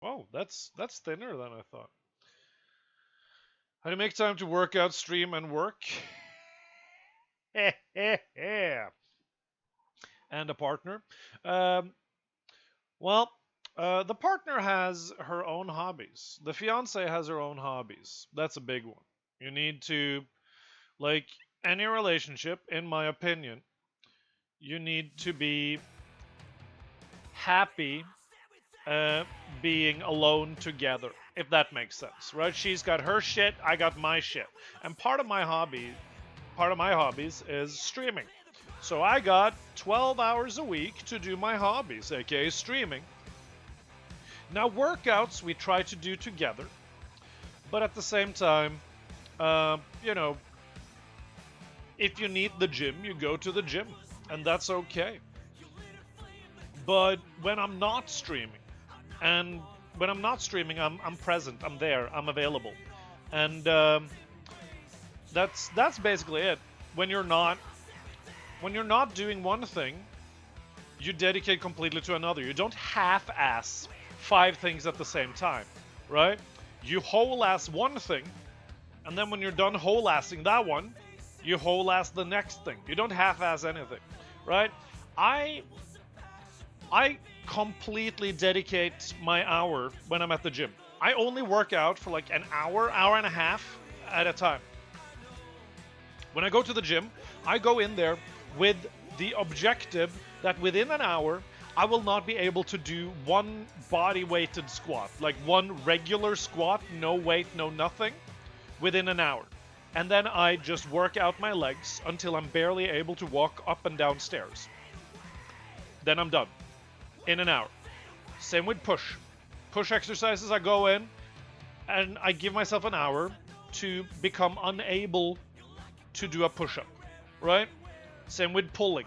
Oh, that's thinner than I thought. How do you make time to work out, stream, and work? And a partner. Um, well, the partner has her own hobbies. The fiance has her own hobbies. That's a big one. You need to, like any relationship, in my opinion, you need to be happy uh, being alone together, if that makes sense, right? She's got her shit, I got my shit, and part of my hobbies is streaming. So I got 12 hours a week to do my hobbies, aka streaming. Now workouts we try to do together, but at the same time, you know, if you need the gym, you go to the gym, and that's okay. But when I'm not streaming, and when I'm not streaming, I'm present, I'm there, I'm available, and that's basically it. When you're not when you're not doing one thing, you dedicate completely to another. You don't half-ass five things at the same time, right? You whole-ass one thing, and then when you're done whole-assing that one, you whole-ass the next thing. You don't half-ass anything, right? I I completely dedicate my hour when I'm at the gym. I only work out for like an hour, hour and a half at a time. When I go to the gym, I go in there with the objective that within an hour, I will not be able to do one body weighted squat, like one regular squat, no weight, no nothing, within an hour. And then I just work out my legs until I'm barely able to walk up and down stairs. Then I'm done in an hour. Same with push. Push exercises, I go in and I give myself an hour to become unable to do a push up, right? Same with pulling.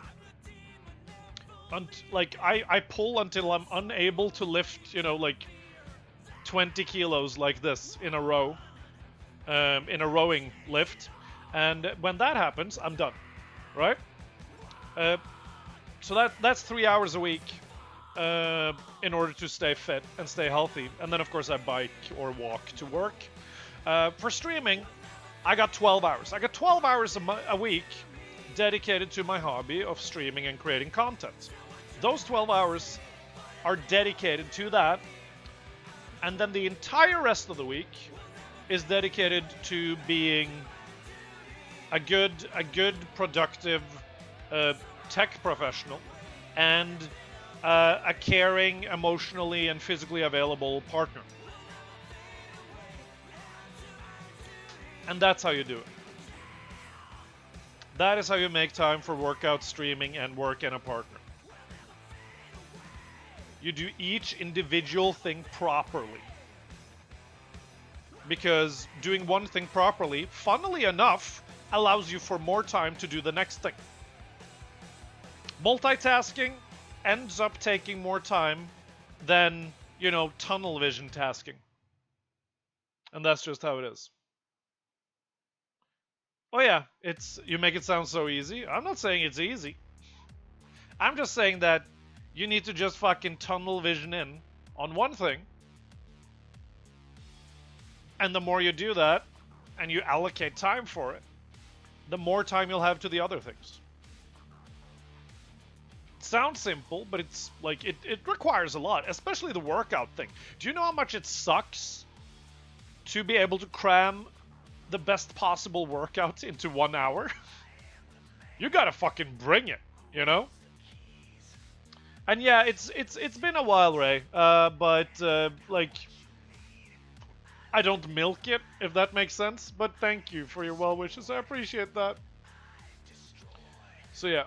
Like I pull until I'm unable to lift, like 20 kilos like this in a row, in a rowing lift. And when that happens, I'm done, right? Uh, so that's 3 hours a week in order to stay fit and stay healthy. And then, of course, I bike or walk to work. For streaming, I got 12 hours. I got 12 hours a week dedicated to my hobby of streaming and creating content. Those 12 hours are dedicated to that. And then the entire rest of the week is dedicated to being a good, productive tech professional and a caring, emotionally and physically available partner. And that's how you do it. That is how you make time for workout, streaming, and work and a partner. You do each individual thing properly. Because doing one thing properly, funnily enough, allows you for more time to do the next thing. Multitasking ends up taking more time than, tunnel vision tasking. And that's just how it is. Oh yeah, you make it sound so easy. I'm not saying it's easy. I'm just saying that you need to just fucking tunnel vision in on one thing. And the more you do that, and you allocate time for it, the more time you'll have to the other things. It sounds simple, but it's like it requires a lot, especially the workout thing. Do you know how much it sucks to be able to cram the best possible workout into 1 hour? You gotta fucking bring it, And yeah, it's been a while, Ray. But like, I don't milk it, if that makes sense. But thank you for your well wishes. I appreciate that. So yeah,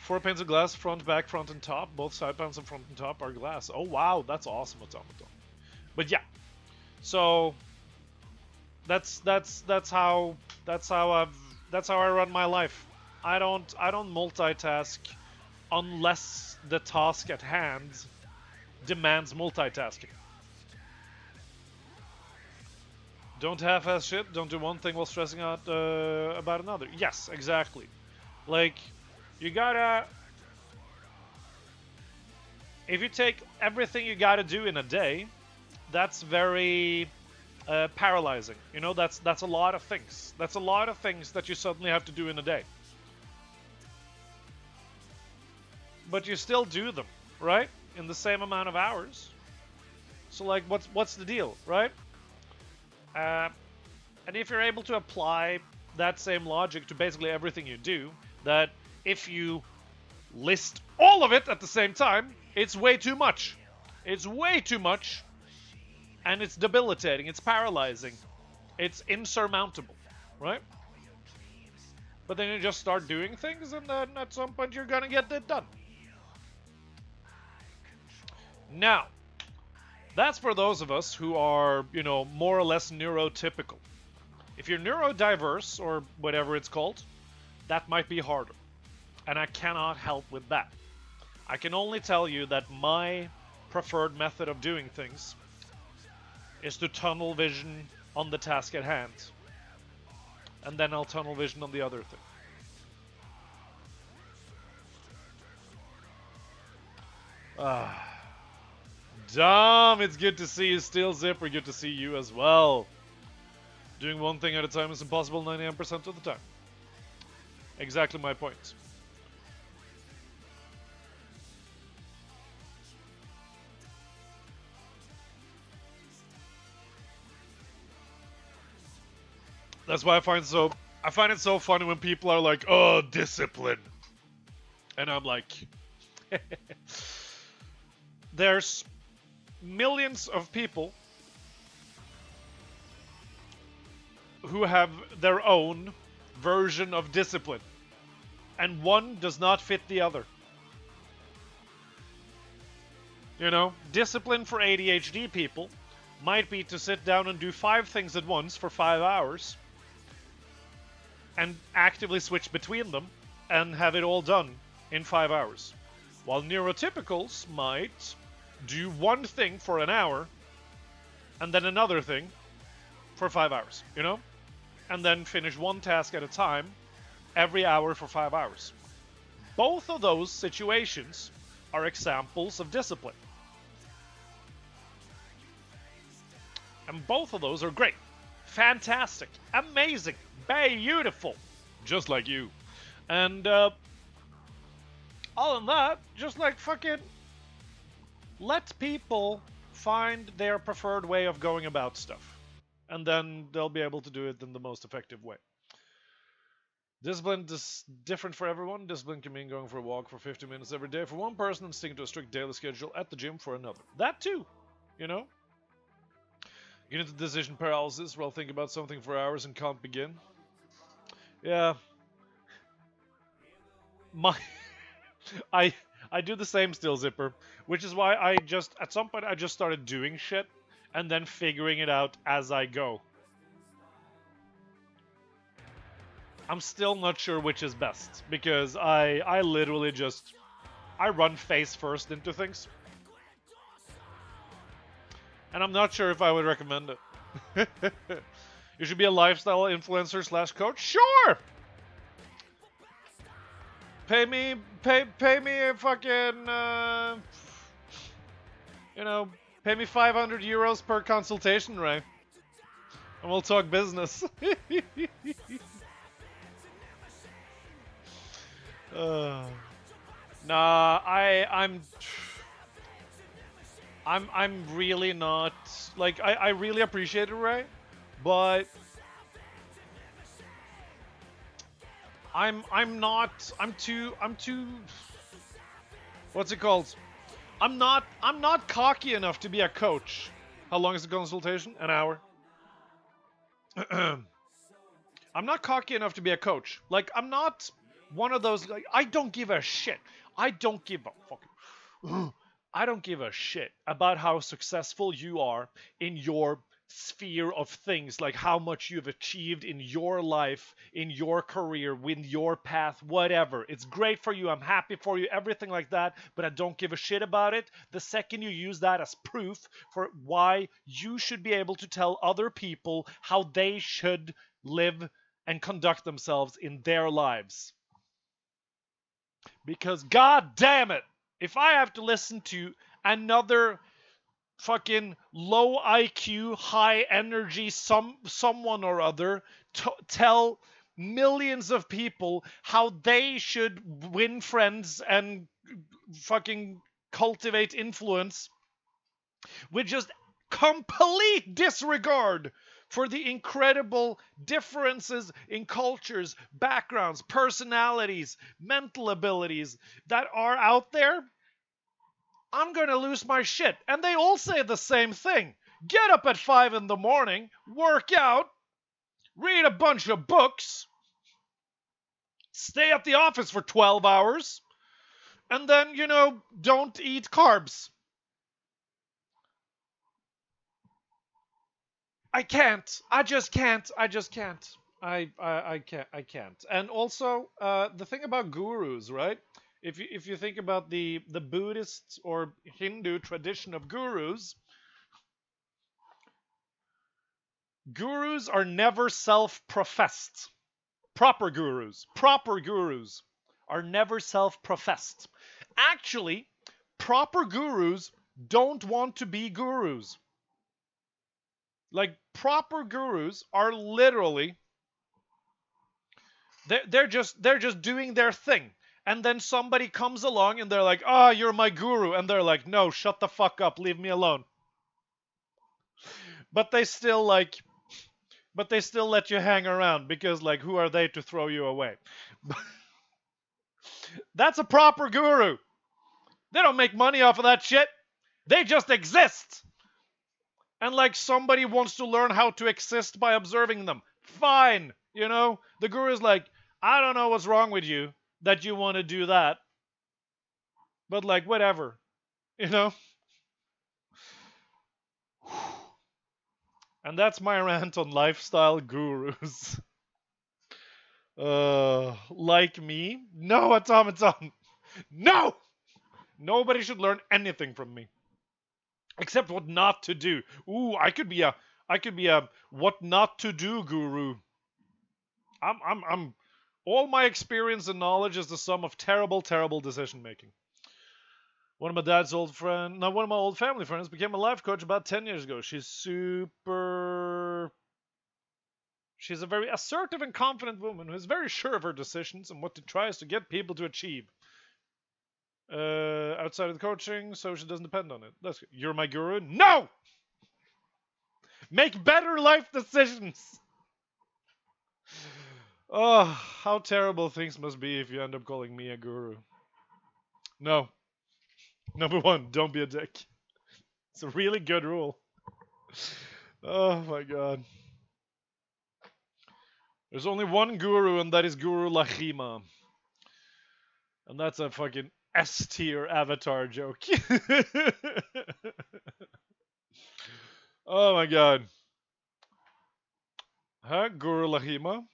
4 panes of glass, front, back, front, and top. Both side panels and front and top are glass. Oh wow, that's awesome, Automaton. But yeah, so that's how I run my life. I don't multitask unless the task at hand demands multitasking. Don't half-ass shit. Don't do one thing while stressing out about another. Yes, exactly. Like, you gotta. If you take everything you gotta do in a day that's very paralyzing. You know, that's a lot of things. That's a lot of things that you suddenly have to do in a day. But you still do them, right? In the same amount of hours. So like, what's the deal, right? Uh, and if you're able to apply that same logic to basically everything you do, that if you list all of it at the same time, it's way too much. It's way too much, and it's debilitating. It's paralyzing. It's insurmountable, right? But then you just start doing things, and then at some point you're gonna get it done. Now, that's for those of us who are, you know, more or less neurotypical. If you're neurodiverse, or whatever it's called, that might be harder. And I cannot help with that. I can only tell you that my preferred method of doing things is to tunnel vision on the task at hand. And then I'll tunnel vision on the other thing. Dom, it's good to see you still, Zipper. Good to see you as well. Doing one thing at a time is impossible 99% of the time. Exactly my point. That's why I find it so funny when people are like, "Oh, discipline," and I'm like, there's millions of people who have their own version of discipline, and one does not fit the other. You know, discipline for ADHD people might be to sit down and do 5 things at once for 5 hours and actively switch between them and have it all done in 5 hours. While neurotypicals might do one thing for an hour and then another thing for 5 hours, you know? And then finish one task at a time every hour for 5 hours. Both of those situations are examples of discipline. And both of those are great. Fantastic. Amazing. Beautiful. Just like you. And other than that, just like fucking let people find their preferred way of going about stuff. And then they'll be able to do it in the most effective way. Discipline is different for everyone. Discipline can mean going for a walk for 50 minutes every day for one person and sticking to a strict daily schedule at the gym for another. That too, you know? Get into decision paralysis while thinking about something for hours and can't begin. Yeah. My I I do the same still, Zipper, which is why I just at some point I just started doing shit and then figuring it out as I go. I'm still not sure which is best because I literally just I run face first into things. And I'm not sure if I would recommend it. You should be a lifestyle influencer slash coach? Sure! Pay me a fucking, you know, pay me 500 euros per consultation, Ray. And we'll talk business. Nah, I'm really not like I really appreciate it, Ray, but I'm too what's it called? I'm not cocky enough to be a coach. How long is the consultation? An hour. I'm not cocky enough to be a coach. Like I'm not one of those like I don't give a shit. I don't give a fucking I don't give a shit about how successful you are in your sphere of things, like how much you've achieved in your life, in your career, with your path, whatever. It's great for you. I'm happy for you, everything like that, but I don't give a shit about it. The second you use that as proof for why you should be able to tell other people how they should live and conduct themselves in their lives. Because god damn it, if I have to listen to another fucking low IQ, high energy, someone or other tell millions of people how they should win friends and fucking cultivate influence with just complete disregard for the incredible differences in cultures, backgrounds, personalities, mental abilities that are out there, I'm gonna lose my shit. And they all say the same thing. Get up at 5 in the morning, work out, read a bunch of books, stay at the office for 12 hours, and then, don't eat carbs. I can't. I just can't. I just can't. I can't. And also, the thing about gurus, right? If you think about the Buddhist or Hindu tradition of gurus, gurus are never self-professed. Proper gurus are never self-professed. Actually, proper gurus don't want to be gurus. Like, proper gurus are literally they're just doing their thing. And then somebody comes along and they're like, "Ah, oh, you're my guru." And they're like, "No, shut the fuck up, leave me alone." But they still let you hang around because, like, who are they to throw you away? That's a proper guru. They don't make money off of that shit. They just exist. And like, somebody wants to learn how to exist by observing them. Fine. The guru is like, "I don't know what's wrong with you that you want to do that. But like, whatever." You know? And that's my rant on lifestyle gurus. Like me? No, automaton. No! Nobody should learn anything from me. Except what not to do. Ooh, I could be a what not to do guru. I'm all my experience and knowledge is the sum of terrible, terrible decision making. One of my old family friends became a life coach about 10 years ago. She's a very assertive and confident woman who is very sure of her decisions and what she tries to get people to achieve. Outside of the coaching, so she doesn't depend on it. You're my guru? No! Make better life decisions! Oh, how terrible things must be if you end up calling me a guru. No. Number 1, don't be a dick. It's a really good rule. Oh my god. There's only one guru, and that is Guru Lahima. And that's a fucking S-tier avatar joke. Oh my god. Huh, Guru Lahima?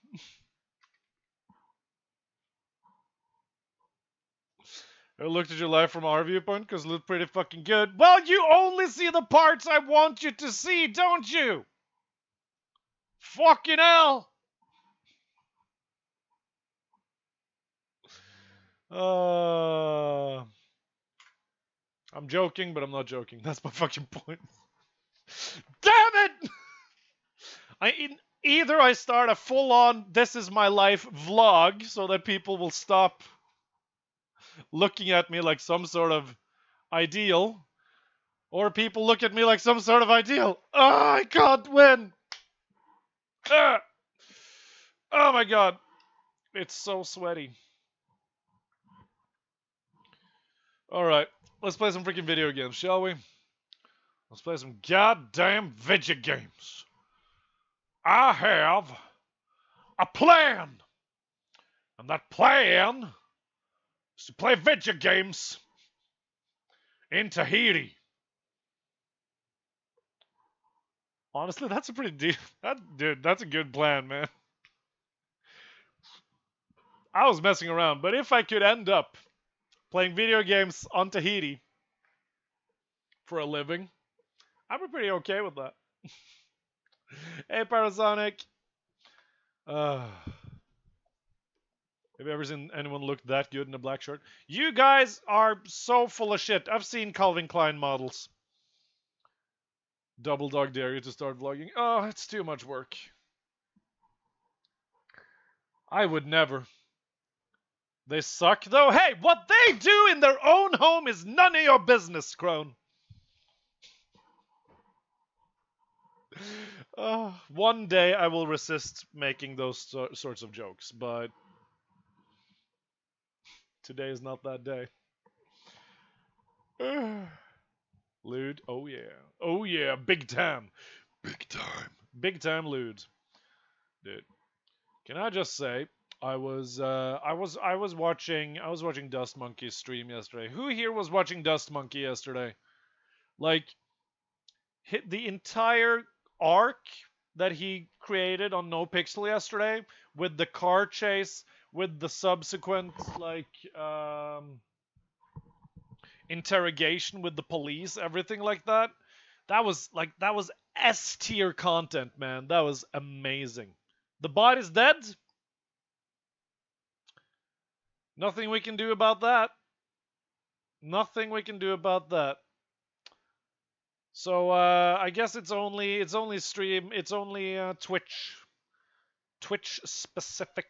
I looked at your life from our viewpoint because it looked pretty fucking good. Well, you only see the parts I want you to see, don't you? Fucking hell! I'm joking, but I'm not joking. That's my fucking point. Damn it! Either I start a full-on "this is my life" vlog so that people will stop looking at me like some sort of ideal, or people look at me like some sort of ideal. Oh, I can't win! Oh my god. It's so sweaty. Alright, let's play some freaking video games, shall we? Let's play some goddamn video games. I have a plan! And that plan is to play video games in Tahiti. Honestly, that's a pretty deep... Dude, that's a good plan, man. I was messing around, but if I could end up playing video games on Tahiti for a living, I'd be pretty okay with that. Hey, Parasonic. Have you ever seen anyone look that good in a black shirt? You guys are so full of shit. I've seen Calvin Klein models. Double dog dare you to start vlogging. Oh, it's too much work. I would never. They suck though. Hey, what they do in their own home is none of your business, Crone. One day I will resist making those sorts of jokes, but today is not that day. Lewd, oh yeah. Oh yeah, big time. Big time. Big time lewd. Dude. Can I just say I was watching Dust Monkey's stream yesterday. Who here was watching Dust Monkey yesterday? Like hit the entire arc that he created on NoPixel yesterday with the car chase, with the subsequent interrogation with the police, everything like that. That was S tier content, man. That was amazing. The bot is dead. Nothing we can do about that. Nothing we can do about that. So I guess it's only stream. It's only Twitch specific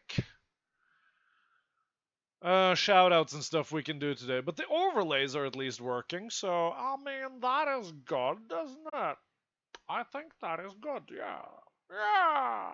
shout outs and stuff we can do today. But the overlays are at least working. So I mean that is good, isn't it? I think that is good. Yeah. Yeah.